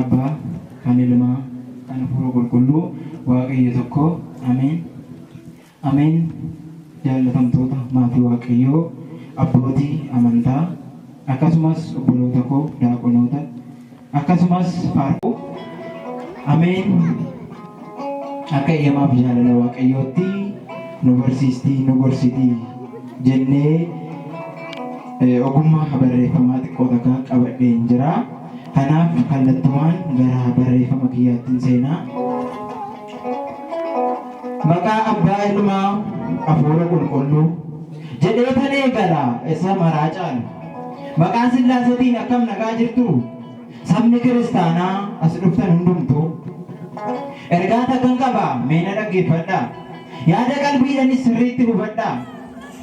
Abbaa, kan Ilmaa, kan Hafuura Qulqulluu Waaqayyo tokko. Ameen. Ameen. Jaallatamtoota maatii Waaqayyoo, abbootii amantaa, akkasumas obboloota koo daaqonoota, akkasumas faarfuu. Ameen. Akka eeyyamaaf jaalala Waaqayyootti nu barsiistii, nu gorsitii jennee ogummaa barreeffamaa xiqqoo takka qabadheen jira. Kanaaf kallattumaan gara barreeffama kiyyaattiin seenaa. Maqaa Abbaa, Ilmaa, Hafuura Qulqulluu jedhee tan eegala isa maraa caalu. Maqaa Sillaaseetiin akkam nagaa jirtu sabni kiristaanaa as dhuftan hundumtuu. Ergaa takkan qaba meena dhaggeeffadhaa. Yaada qalbiidhanis sirriitti hubadhaa.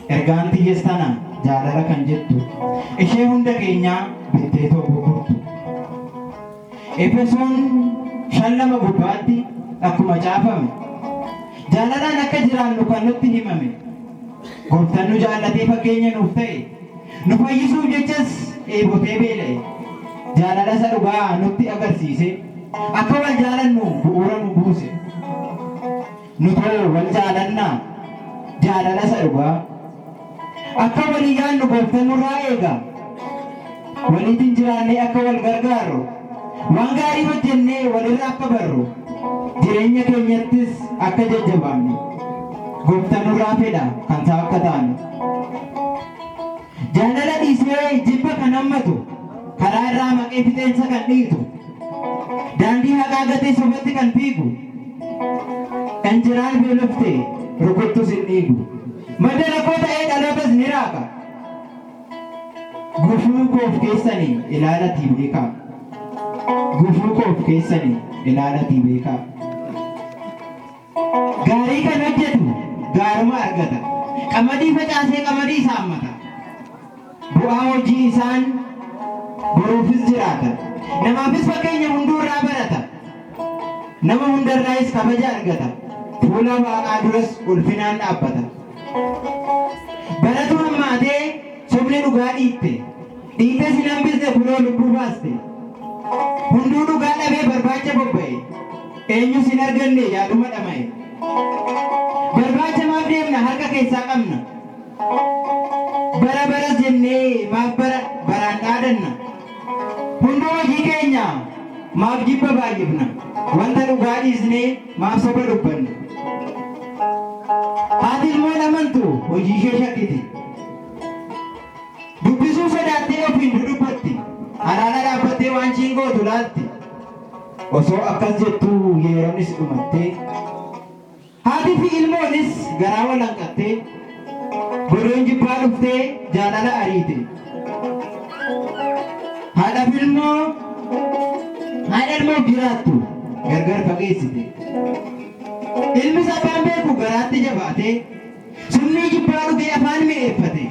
Ergaan tiyyees tana jaalala kan jettu ishee hunda keenyaa bitteetoo gurgurtu. Efesoon 5:2 gubbaatti akkuma caafame jaalalaan akka jiraannu kan nutti himame. Gooftaan nu jaallatee fakkeenya nuuf ta'e, nu fayyisuuf jechas eebotee beela'e. Jaalala isa dhugaa nutti agarsiise, akka wal jaalannu bu'uura nu buuse. Nutoo wal jaalannaa jaalala isa dhugaa. Akka walii yaadnu gooftaan nurraa eega. Waliitiin jiraannee akka wal gargaarru, waan gaarii hojjennee walirraa akka barru, jireenya keenyattis akka jajjabaannu gooftaan nurraa fedha kan isaa akka taanu. Jaalala dhiisee jibba kan hammatu, karaa irraa maqee fixeensa kan dhiitu, daandii haqaa gatee sobatti kan fiigu, injiraan beeloftee rukuttus hin dhiigu. Madda rakkoo ta'ee dhalootas ni raaqa. Gufuu koof keessanii ilaalatii beekaa. Gufuu koof keessanii ilaalatii beekaa. Gaarii kan hojjetu gaaruma argata. Qamadii facaasee qamadii saammata. Bu'aa hojii isaan boruufis jiraata. Namaafis fakkeenya hunduurraa barata. Nama hundarraayis kabaja argata. Fuula Waaqaa duras ulfinaan dhaabbata. Baratu hammaatee sobni dhugaa dhiitte. Dhiittes hin hambisne kunoo lubbuu baaste. Hunduu dhugaa dhabee barbaacha bobba'e. Eenyus hin arganne yaaduma dhama'e. Barbaacha maaf deemna harka keessaa qabna. Bara baras jennee maaf baraan dhaadanna. Hunduu hojii keenya maaf jibba baay'ifna. Wanta dhugaa dhiisnee maaf soba dubbanna. Haati ilmoon amantu hojii ishee shakkiti. Dubbisuu sodaattee ofiin dudubbatti. Alaala dhaabbattee waan ciingootu laatti. Osoo akkas jettuu yeroonnis dhumattee. Haati fi ilmoonis garaa wal hanqattee. Godoon jibbaa dhuftee jaalala ariite. Haadha ilmoof jiraattu gargar fageessite. Ilmi abbaan beeku garaatti jabaatee. Summii jibbaa dhugee afaan mi'eeffate.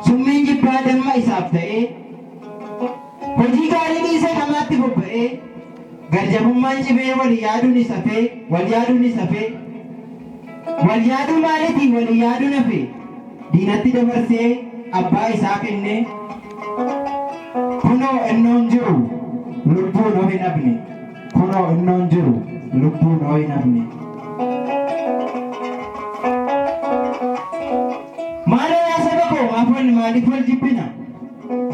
Summiin jibbaa damma isaaf ta'ee. Hojii gaarii dhiisee namaatti bobba'ee. Garjabummaan cimee wal yaaduun isa hafee. Wal yaaduu maalitii wal yaaduun hafe. Diinatti dabarsee abbaa isaa kennee. Kunoo innoon jiru lubbuu noo hin hafne. Kunoo innoon jiru lubbuu noo hin hafne. Maaloo yaa saba koo maaliif wal jibbina?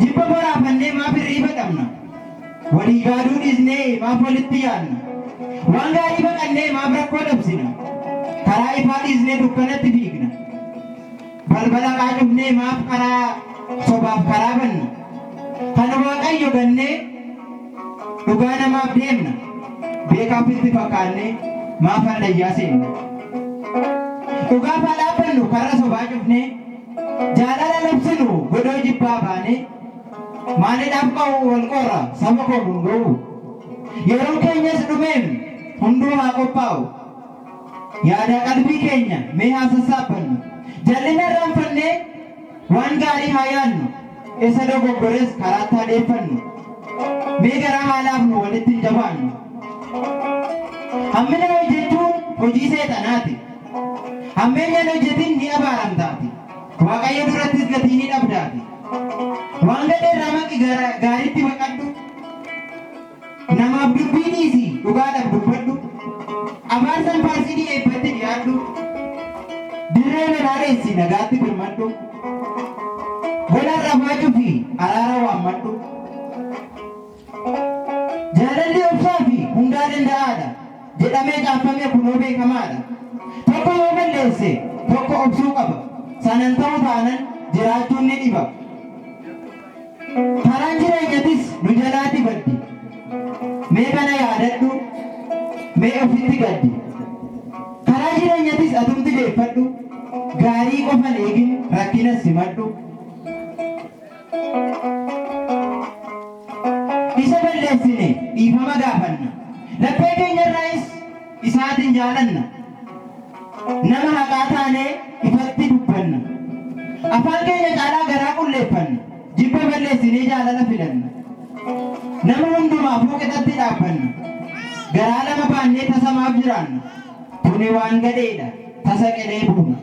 Jibba boraafannee maaf hirriiba dhabna? Walii yaaduu dhiisnee maaf walitti yaadna? Waan gaarii baqannee maaf rakkoo dhabsina? Karaa ifaa dhiisnee dukkanatti fiigna. Balbala qaacufnee maaf karaa sobaaf karaa banna? Kan Waaqayyo gannee dhugaa namaaf deemna. Beekaaf itti fakkaannee maaf hallayyaa seenna? Dhugaaf haa dhaabbannu karra sobaa cufnee. Jaalala labsinu godoo jibbaa baanee. Maaliidhaaf qa'u wal qorra saba koo gunga'u. Yeroo keenyas dhumeen hunduu haa qophaa'u. Yaada qalbii keenya mee haa sassaabbannu. Jallina irraanfannee waan gaarii haa yaadnu. Isa dogoggores karaatti haa deeffannu. Mee garaa haa laafnu walitti hin jabaannu. Hammina hojjechuun hojii seexanaati. Hammeenyaan hojjetin ni abaaramtaati. Waaqayyo durattis gatii ni dhabdaati. Waan gadhee irraa maqi gaariitti baqadhu. namaaf dubbii dhiisi dhugaadhaaf dubbadhu. Abaarsan paartii dhiyeeffatti dhiyaadhu. Dirree lolaareessi nagaatti birmadhu. Golarra baachuu fi araara waammadhu. Jaalalli obsaa fi hundaa danda'aadha jedhamee caafamee kunoo beekamaadha. Tokko yoo balleesse tokko obsuu qaba. Sanan ta'uu taanan jiraachuun ni dhiba. Karaan jireenyatis nu jalaatti baddi. Mee kana yaadadhu, mee ofitti gaddi. Karaa jireenyatis atumti deeffadhu, gaarii qofan eegin rakkinas simadhu. Isa balleessine dhiifama gaafanna. Laphee keenyarraayis isaatiin jaalanna. Nama haqaa taanee ifatti dubbanna. Afaan keenya caalaa garaa qulleeffanna. Jibba balleessinee jaalala filanna. Nama hundumaafuu qixatti dhaabbanna. Garaa lama baannee tasamaaf jiraanna. Kuni waan gadheedha tasa qelee buuna.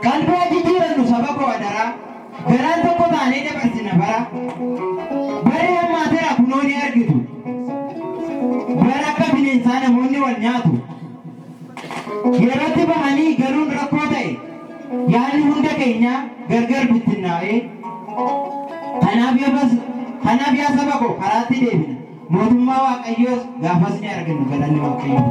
Qalbii jijjiirannu saba koo adaraa. Garaan tokko taanee dabarsina bara. Bari hammaateera kunoo ni argitu. Bara akka bineensaa namoonni wal nyaatu. Yerootti bahanii galuun rakkoo ta'e. Yaadni hunda keenya gargar bittinnaa'ee. Kanaaf yaa saba koo karaatti deebina. Mootummaa Waaqayyoos gaafas ni arganna galanni Waaqayyoo.